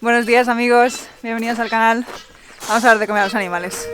Buenos días amigos, bienvenidos al canal. Vamos a dar de comer a los animales.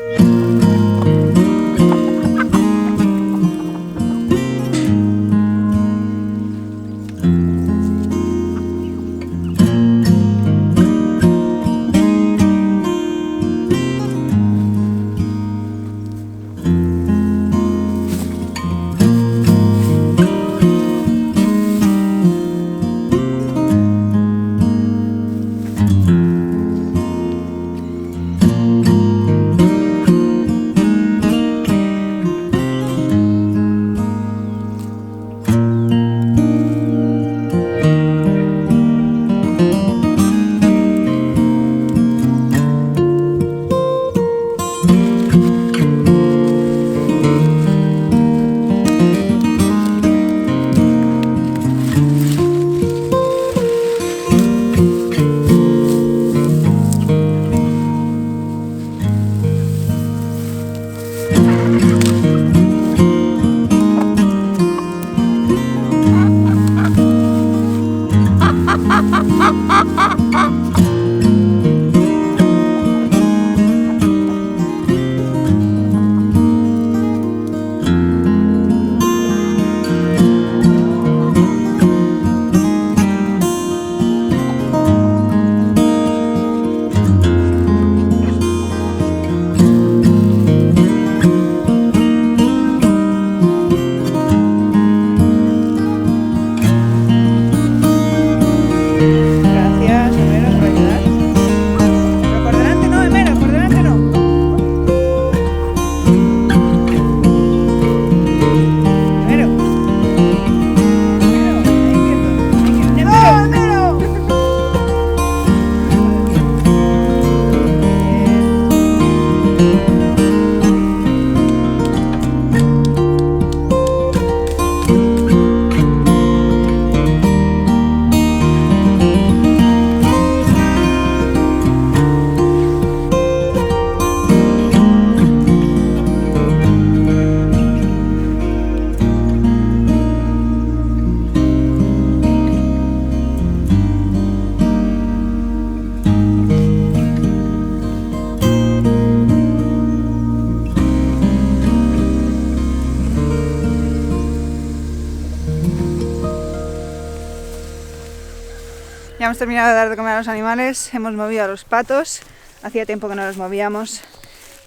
Ya hemos terminado de dar de comer a los animales, hemos movido a los patos, hacía tiempo que no los movíamos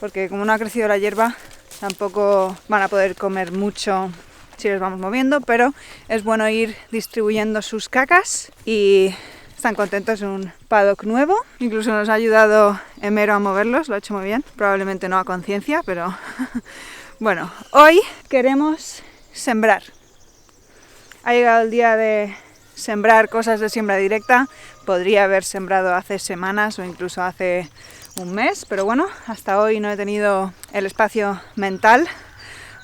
porque como no ha crecido la hierba tampoco van a poder comer mucho si los vamos moviendo, pero es bueno ir distribuyendo sus cacas y están contentos en un paddock nuevo. Incluso nos ha ayudado Emero a moverlos, lo ha hecho muy bien, probablemente no a conciencia, pero bueno, hoy queremos sembrar. Ha llegado el día de sembrar cosas de siembra directa. Podría haber sembrado hace semanas o incluso hace un mes, pero bueno, hasta hoy no he tenido el espacio mental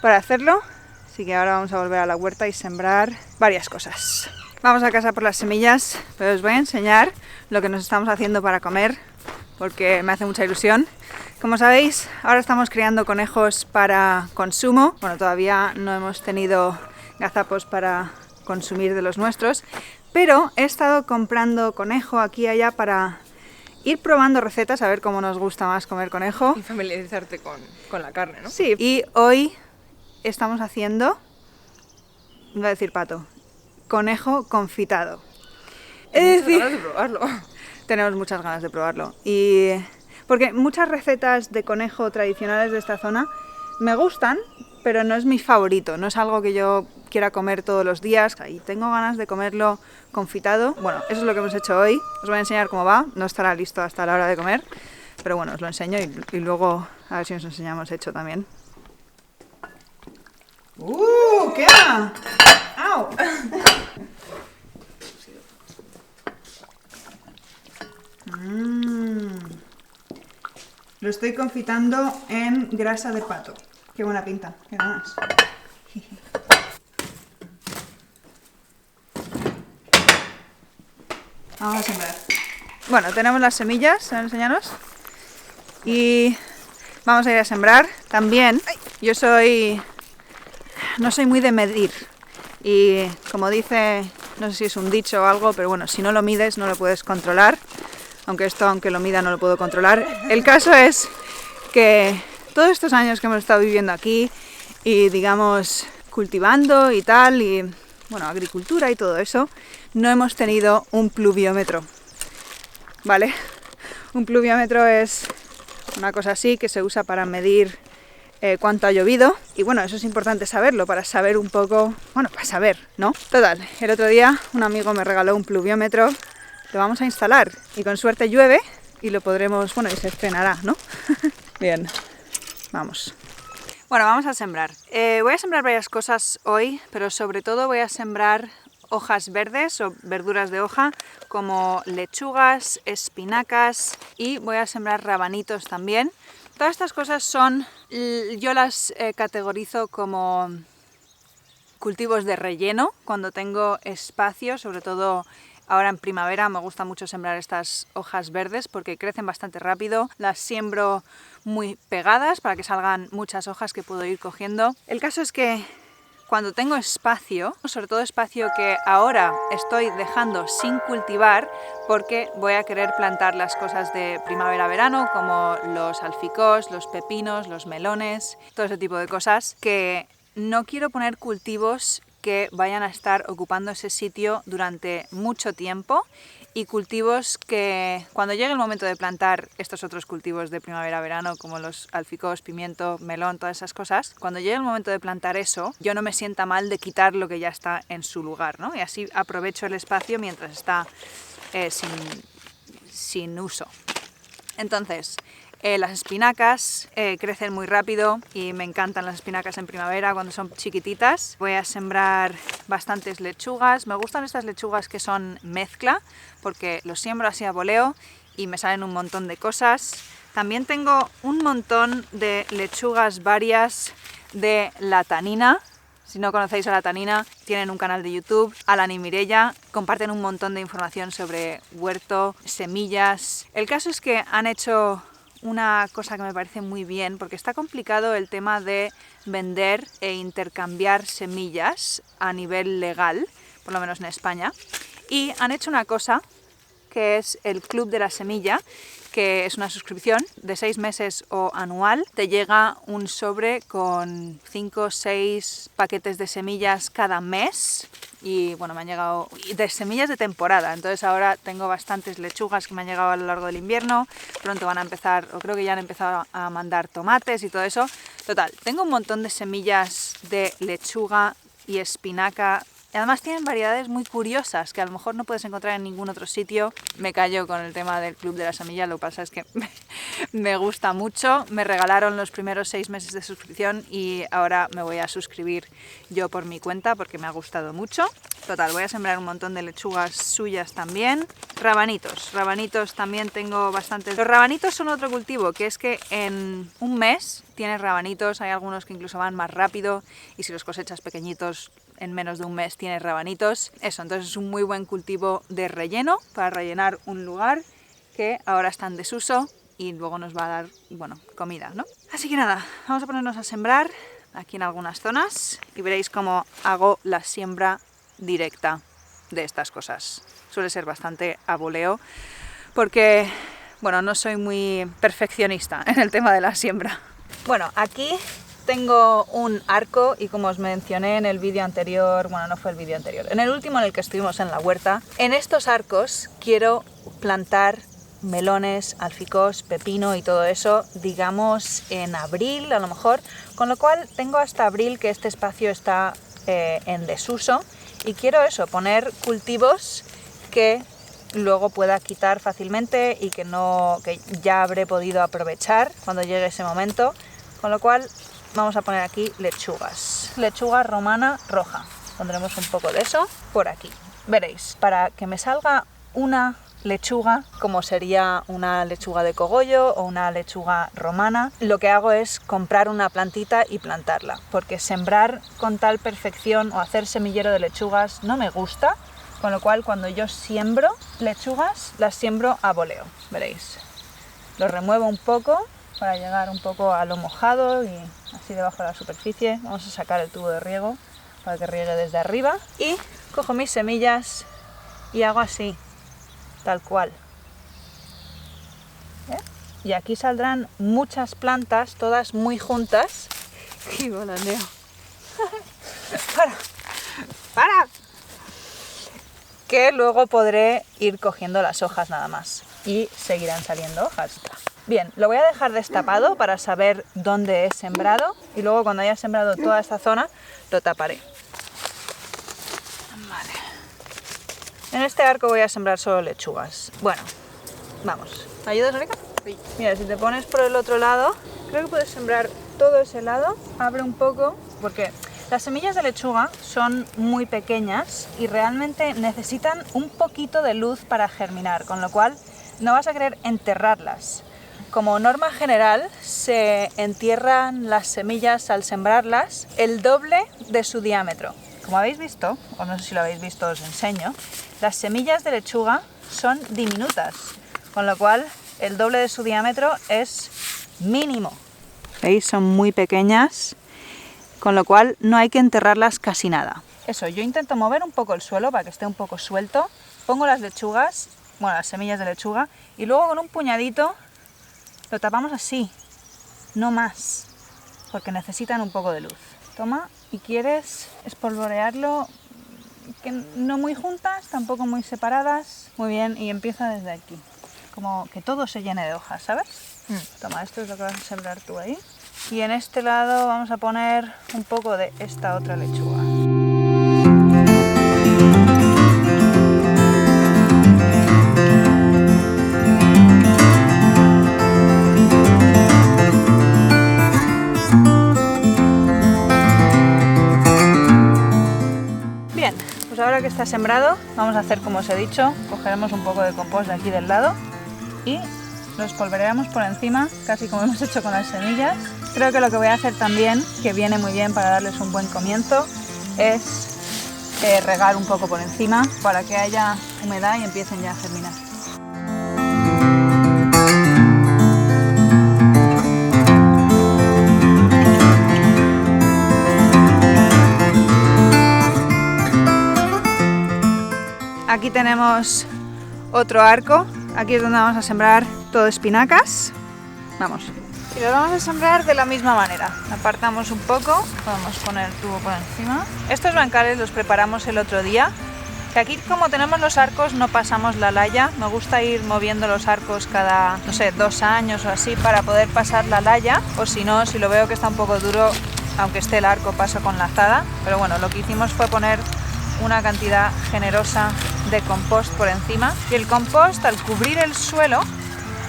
para hacerlo, así que ahora vamos a volver a la huerta y sembrar varias cosas. Vamos a casa por las semillas, pero os voy a enseñar lo que nos estamos haciendo para comer, porque me hace mucha ilusión. Como sabéis, ahora estamos criando conejos para consumo. Bueno, todavía no hemos tenido gazapos para consumir de los nuestros, pero he estado comprando conejo aquí y allá para ir probando recetas, a ver cómo nos gusta más comer conejo. Y familiarizarte con la carne, ¿no? Sí, y hoy estamos haciendo, voy a decir pato, conejo confitado. Muchas ganas de probarlo. Tenemos muchas ganas de probarlo. Y porque muchas recetas de conejo tradicionales de esta zona me gustan, pero no es mi favorito, no es algo que yo quiera comer todos los días y tengo ganas de comerlo confitado. Bueno, eso es lo que hemos hecho hoy. Os voy a enseñar cómo va, no estará listo hasta la hora de comer, pero bueno, os lo enseño y luego a ver si os enseñamos hecho también. ¿Qué va? ¡Au! Lo estoy confitando en grasa de pato. Qué buena pinta, qué ganas. Vamos a sembrar. Bueno, tenemos las semillas, enséñanos. Y vamos a ir a sembrar. También, yo no soy muy de medir. Y como dice, no sé si es un dicho o algo, pero bueno, si no lo mides no lo puedes controlar. aunque lo mida no lo puedo controlar. El caso es que todos estos años que hemos estado viviendo aquí y digamos cultivando y tal, y bueno, agricultura y todo eso, no hemos tenido un pluviómetro, ¿vale? Un pluviómetro es una cosa así que se usa para medir cuánto ha llovido, y bueno, eso es importante saberlo para saber un poco, bueno, para saber, ¿no? Total, el otro día un amigo me regaló un pluviómetro, lo vamos a instalar y con suerte llueve y lo podremos, bueno, y se estrenará, ¿no? Bien, vamos. Bueno, vamos a sembrar. Voy a sembrar varias cosas hoy, pero sobre todo voy a sembrar hojas verdes o verduras de hoja como lechugas, espinacas, y voy a sembrar rabanitos también. Todas estas cosas yo las categorizo como cultivos de relleno cuando tengo espacio, sobre todo ahora en primavera. Me gusta mucho sembrar estas hojas verdes porque crecen bastante rápido. Las siembro muy pegadas para que salgan muchas hojas que puedo ir cogiendo. El caso es que cuando tengo espacio, sobre todo espacio que ahora estoy dejando sin cultivar porque voy a querer plantar las cosas de primavera-verano como los alficós, los pepinos, los melones, todo ese tipo de cosas, que no quiero poner cultivos que vayan a estar ocupando ese sitio durante mucho tiempo, y cultivos que cuando llegue el momento de plantar estos otros cultivos de primavera-verano como los alficós, pimiento, melón, todas esas cosas, cuando llegue el momento de plantar eso, yo no me sienta mal de quitar lo que ya está en su lugar, ¿no? Y así aprovecho el espacio mientras está sin uso. Entonces, las espinacas crecen muy rápido y me encantan las espinacas en primavera cuando son chiquititas. Voy a sembrar bastantes lechugas. Me gustan estas lechugas que son mezcla porque los siembro así a voleo y me salen un montón de cosas. También tengo un montón de lechugas varias de la Tanina. Si no conocéis a la Tanina, tienen un canal de YouTube, Alan y Mireia, comparten un montón de información sobre huerto, semillas. El caso es que han hecho una cosa que me parece muy bien, porque está complicado el tema de vender e intercambiar semillas a nivel legal, por lo menos en España, y han hecho una cosa que es el Club de la Semilla, que es una suscripción de 6 meses o anual. Te llega un sobre con 5 o 6 paquetes de semillas cada mes. Y bueno, me han llegado de semillas de temporada, entonces ahora tengo bastantes lechugas que me han llegado a lo largo del invierno. Pronto van a empezar, o creo que ya han empezado a mandar tomates y todo eso. Total, tengo un montón de semillas de lechuga y espinaca. Y además tienen variedades muy curiosas que a lo mejor no puedes encontrar en ningún otro sitio. Me callo con el tema del Club de la Semilla, lo que pasa es que me gusta mucho. Me regalaron los primeros 6 meses de suscripción y ahora me voy a suscribir yo por mi cuenta porque me ha gustado mucho. Total, voy a sembrar un montón de lechugas suyas también. Rabanitos también tengo bastantes. Los rabanitos son otro cultivo, que es que en un mes tienes rabanitos. Hay algunos que incluso van más rápido y si los cosechas pequeñitos, en menos de un mes tienes rabanitos. Eso, entonces es un muy buen cultivo de relleno para rellenar un lugar que ahora está en desuso y luego nos va a dar, bueno, comida, ¿no? Así que nada, vamos a ponernos a sembrar aquí en algunas zonas y veréis cómo hago la siembra directa de estas cosas. Suele ser bastante a voleo porque, bueno, no soy muy perfeccionista en el tema de la siembra. Bueno, aquí tengo un arco y como os mencioné en el vídeo anterior, bueno, no fue el vídeo anterior, en el último en el que estuvimos en la huerta, en estos arcos quiero plantar melones, alficós, pepino y todo eso, digamos en abril a lo mejor, con lo cual tengo hasta abril que este espacio está en desuso y quiero eso, poner cultivos que luego pueda quitar fácilmente y que ya habré podido aprovechar cuando llegue ese momento, con lo cual vamos a poner aquí lechugas. Lechuga romana roja. Pondremos un poco de eso por aquí. Veréis, para que me salga una lechuga, como sería una lechuga de cogollo o una lechuga romana, lo que hago es comprar una plantita y plantarla. Porque sembrar con tal perfección o hacer semillero de lechugas no me gusta. Con lo cual, cuando yo siembro lechugas, las siembro a voleo. Veréis. Lo remuevo un poco para llegar un poco a lo mojado y así debajo de la superficie. Vamos a sacar el tubo de riego para que riegue desde arriba y cojo mis semillas y hago así, tal cual. y aquí saldrán muchas plantas, todas muy juntas. ¡Qué volaneo! ¡Para! Que luego podré ir cogiendo las hojas nada más y seguirán saliendo hojas. Bien, lo voy a dejar destapado para saber dónde he sembrado y luego cuando haya sembrado toda esta zona lo taparé. Vale. En este arco voy a sembrar solo lechugas. Bueno, vamos. ¿Me ayudas, Rica? Sí. Mira, si te pones por el otro lado, creo que puedes sembrar todo ese lado. Abre un poco, porque las semillas de lechuga son muy pequeñas y realmente necesitan un poquito de luz para germinar, con lo cual no vas a querer enterrarlas. Como norma general, se entierran las semillas al sembrarlas el doble de su diámetro. Como habéis visto, o no sé si lo habéis visto, os enseño, las semillas de lechuga son diminutas, con lo cual el doble de su diámetro es mínimo. ¿Veis? Son muy pequeñas, con lo cual no hay que enterrarlas casi nada. Eso, yo intento mover un poco el suelo para que esté un poco suelto, pongo las lechugas, bueno, las semillas de lechuga, y luego con un puñadito lo tapamos así, no más, porque necesitan un poco de luz. Toma, y quieres espolvorearlo, que no muy juntas, tampoco muy separadas. Muy bien, y empieza desde aquí, como que todo se llene de hojas, ¿sabes? Toma, esto es lo que vas a sembrar tú ahí. Y en este lado vamos a poner un poco de esta otra lechuga. Bien, pues ahora que está sembrado, vamos a hacer como os he dicho, cogeremos un poco de compost de aquí del lado y lo espolvoreamos por encima, casi como hemos hecho con las semillas. Creo que lo que voy a hacer también, que viene muy bien para darles un buen comienzo, es regar un poco por encima para que haya humedad y empiecen ya a germinar. Aquí tenemos otro arco, aquí es donde vamos a sembrar todo espinacas. Vamos. Y lo vamos a sembrar de la misma manera. Apartamos un poco, podemos poner el tubo por encima. Estos bancales los preparamos el otro día. Que aquí, como tenemos los arcos, no pasamos la laya. Me gusta ir moviendo los arcos cada, no sé, 2 años o así para poder pasar la laya. O si no, si lo veo que está un poco duro, aunque esté el arco, paso con la azada. Pero bueno, lo que hicimos fue poner una cantidad generosa de compost por encima. Y el compost, al cubrir el suelo,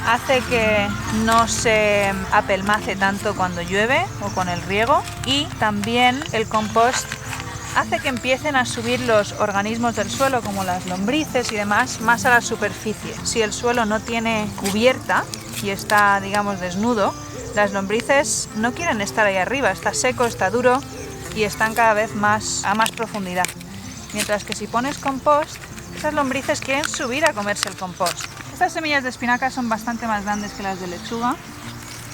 hace que no se apelmace tanto cuando llueve o con el riego, y también el compost hace que empiecen a subir los organismos del suelo como las lombrices y demás más a la superficie. Si el suelo no tiene cubierta y está, digamos, desnudo, las lombrices no quieren estar ahí arriba, está seco, está duro y están cada vez más a más profundidad. Mientras que si pones compost, esas lombrices quieren subir a comerse el compost. Estas semillas de espinaca son bastante más grandes que las de lechuga.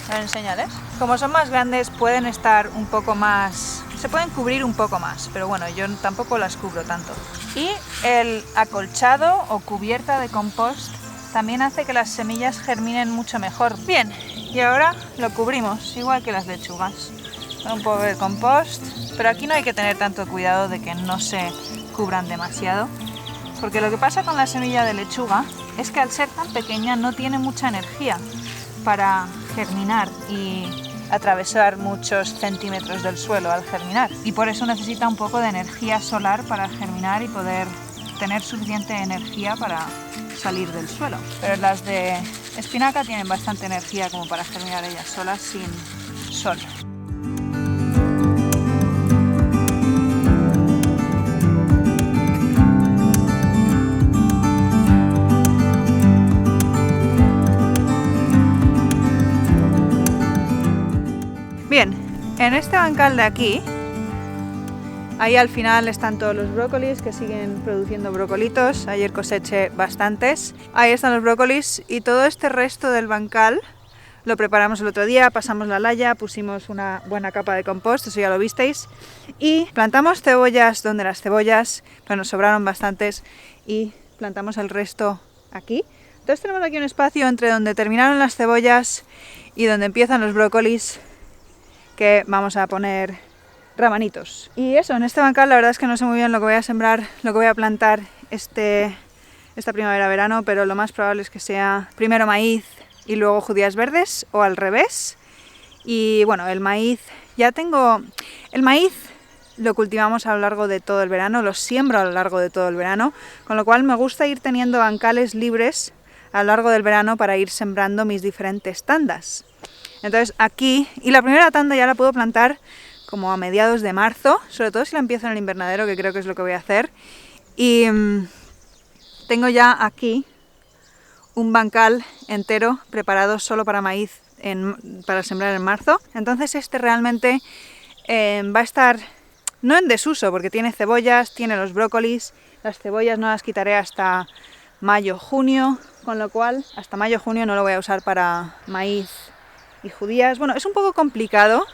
A ver, enséñales. Como son más grandes, pueden estar un poco más... se pueden cubrir un poco más, pero bueno, yo tampoco las cubro tanto. Y el acolchado o cubierta de compost también hace que las semillas germinen mucho mejor. Bien, y ahora lo cubrimos, igual que las lechugas. Con un poco de compost, pero aquí no hay que tener tanto cuidado de que no se cubran demasiado, porque lo que pasa con la semilla de lechuga es que al ser tan pequeña no tiene mucha energía para germinar y atravesar muchos centímetros del suelo al germinar, y por eso necesita un poco de energía solar para germinar y poder tener suficiente energía para salir del suelo. Pero las de espinaca tienen bastante energía como para germinar ellas solas sin sol. Bien, en este bancal de aquí, ahí al final están todos los brócolis que siguen produciendo brocolitos. Ayer coseché bastantes. Ahí están los brócolis y todo este resto del bancal lo preparamos el otro día, pasamos la laya, pusimos una buena capa de compost, eso ya lo visteis, y plantamos cebollas donde las cebollas, pues nos sobraron bastantes y plantamos el resto aquí. Entonces tenemos aquí un espacio entre donde terminaron las cebollas y donde empiezan los brócolis, que vamos a poner rabanitos. Y eso, en este bancal la verdad es que no sé muy bien lo que voy a sembrar, lo que voy a plantar esta primavera-verano, pero lo más probable es que sea primero maíz y luego judías verdes, o al revés. Y bueno, el maíz, el maíz lo cultivamos a lo largo de todo el verano, lo siembro a lo largo de todo el verano, con lo cual me gusta ir teniendo bancales libres a lo largo del verano para ir sembrando mis diferentes tandas. Entonces aquí, y la primera tanda ya la puedo plantar como a mediados de marzo, sobre todo si la empiezo en el invernadero, que creo que es lo que voy a hacer. Y tengo ya aquí un bancal entero preparado solo para maíz para sembrar en marzo. Entonces este realmente va a estar no en desuso, porque tiene cebollas, tiene los brócolis. Las cebollas no las quitaré hasta mayo-junio, con lo cual hasta mayo-junio no lo voy a usar para maíz y judías. Bueno, es un poco complicado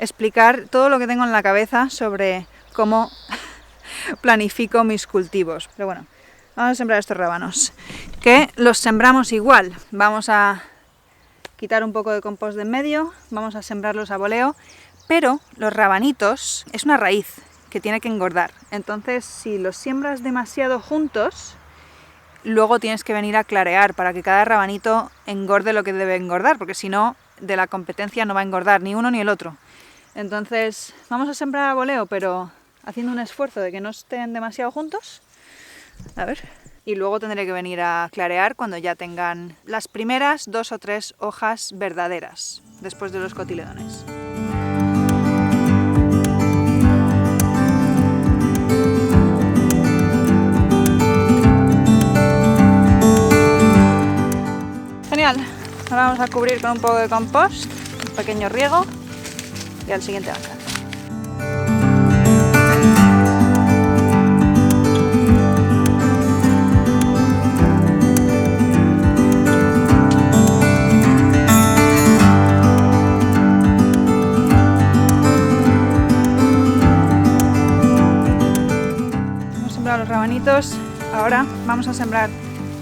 explicar todo lo que tengo en la cabeza sobre cómo planifico mis cultivos, pero bueno, vamos a sembrar estos rábanos, que los sembramos igual. Vamos a quitar un poco de compost de en medio, vamos a sembrarlos a voleo, pero los rabanitos es una raíz que tiene que engordar. Entonces, si los siembras demasiado juntos, luego tienes que venir a clarear para que cada rabanito engorde lo que debe engordar, porque si no, de la competencia no va a engordar ni uno ni el otro. Entonces, vamos a sembrar a voleo, pero haciendo un esfuerzo de que no estén demasiado juntos. A ver. Y luego tendré que venir a clarear cuando ya tengan las primeras 2 o 3 hojas verdaderas, después de los cotiledones. Genial. Ahora vamos a cubrir con un poco de compost, un pequeño riego y al siguiente bancal. Los rabanitos, ahora vamos a sembrar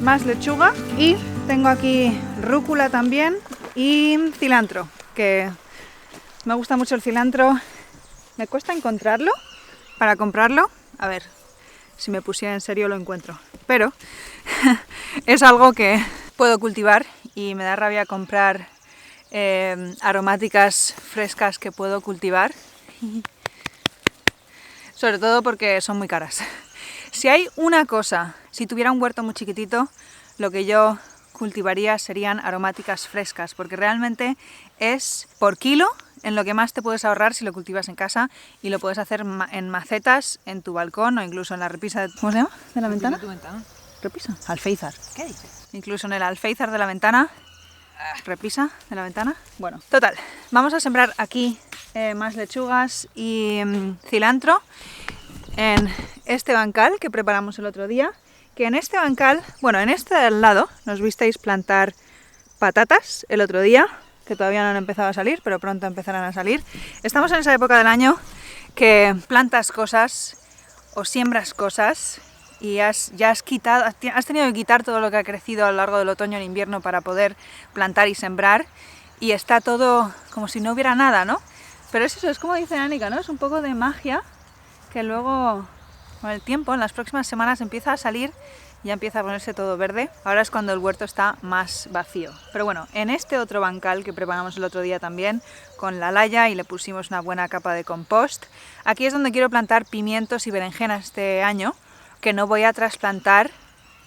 más lechuga y tengo aquí rúcula también y cilantro, que me gusta mucho el cilantro. Me cuesta encontrarlo para comprarlo, a ver si me pusiera en serio lo encuentro, pero es algo que puedo cultivar y me da rabia comprar aromáticas frescas que puedo cultivar, sobre todo porque son muy caras. Si hay una cosa, si tuviera un huerto muy chiquitito, lo que yo cultivaría serían aromáticas frescas, porque realmente es por kilo en lo que más te puedes ahorrar si lo cultivas en casa, y lo puedes hacer en macetas, en tu balcón o incluso en la repisa de... ¿Cómo se llama? ¿De la ventana? ¿Repisa? Alféizar. ¿Qué dices? Incluso en el alféizar de la ventana. ¿Repisa de la ventana? Bueno, total. Vamos a sembrar aquí más lechugas y cilantro en este bancal que preparamos el otro día, que en este bancal, bueno, en este de al lado, nos visteis plantar patatas el otro día, que todavía no han empezado a salir, pero pronto empezarán a salir. Estamos en esa época del año que plantas cosas o siembras cosas y has tenido que quitar todo lo que ha crecido a lo largo del otoño e invierno para poder plantar y sembrar, y está todo como si no hubiera nada, ¿no? Pero es eso, es como dice Anika, ¿no? Es un poco de magia que luego, con el tiempo, en las próximas semanas empieza a salir y ya empieza a ponerse todo verde. Ahora es cuando el huerto está más vacío. Pero bueno, en este otro bancal que preparamos el otro día también, con la laya, y le pusimos una buena capa de compost, aquí es donde quiero plantar pimientos y berenjenas este año, que no voy a trasplantar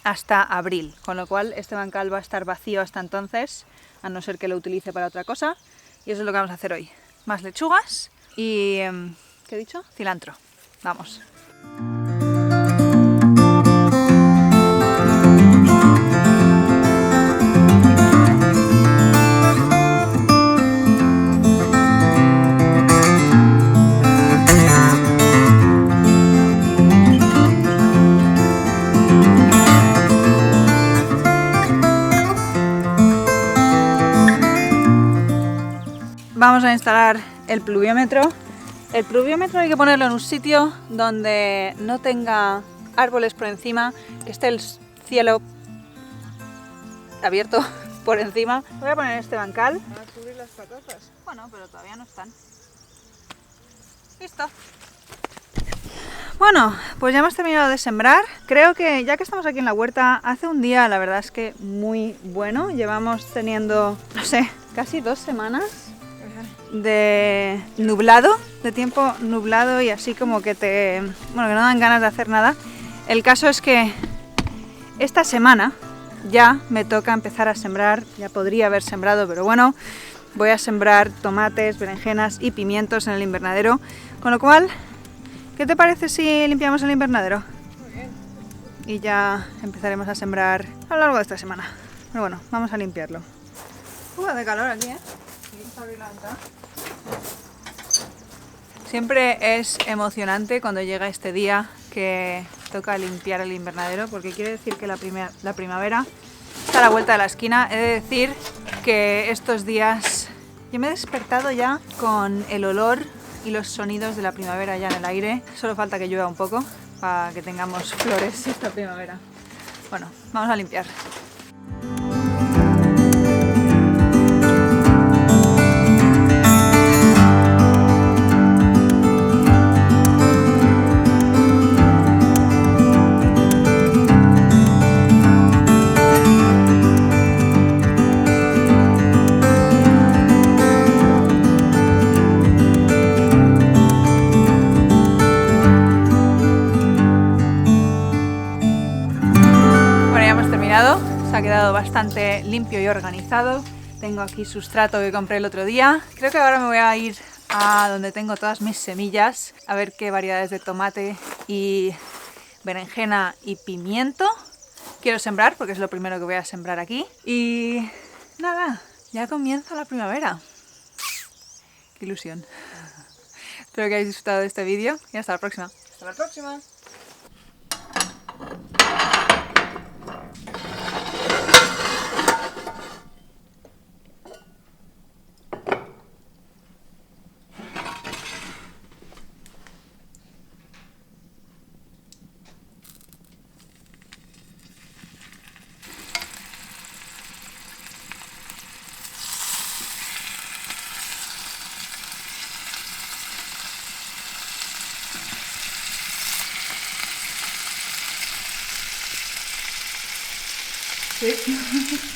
hasta abril, con lo cual este bancal va a estar vacío hasta entonces, a no ser que lo utilice para otra cosa, y eso es lo que vamos a hacer hoy. Más lechugas y... ¿qué he dicho? Cilantro. Vamos. Vamos a instalar el pluviómetro. El pluviómetro hay que ponerlo en un sitio donde no tenga árboles por encima, que esté el cielo abierto por encima. Voy a poner este bancal. ¿Van a cubrir las patatas? Bueno, pero todavía no están. Listo. Bueno, pues ya hemos terminado de sembrar. Creo que ya que estamos aquí en la huerta, hace un día, la verdad es que muy bueno. Llevamos teniendo, no sé, casi 2 semanas de nublado, de tiempo nublado y así como que bueno, que no dan ganas de hacer nada. El caso es que esta semana ya me toca empezar a sembrar. Ya podría haber sembrado, pero bueno, voy a sembrar tomates, berenjenas y pimientos en el invernadero. Con lo cual, ¿qué te parece si limpiamos el invernadero? Muy bien. Y ya empezaremos a sembrar a lo largo de esta semana. Pero bueno, vamos a limpiarlo. Hace calor aquí, ¿eh? Vamos a abrir la ventana. Siempre es emocionante cuando llega este día que toca limpiar el invernadero, porque quiere decir que la primavera está a la vuelta de la esquina. He de decir que estos días yo me he despertado ya con el olor y los sonidos de la primavera ya en el aire. Solo falta que llueva un poco para que tengamos flores esta primavera. Bueno, vamos a limpiar. Se ha quedado bastante limpio y organizado. Tengo aquí sustrato que compré el otro día. Creo que ahora me voy a ir a donde tengo todas mis semillas, a ver qué variedades de tomate y berenjena y pimiento quiero sembrar, porque es lo primero que voy a sembrar aquí. Y nada, ya comienza la primavera. Qué ilusión. Espero que hayáis disfrutado de este vídeo y hasta la próxima. Hasta la próxima. Sí.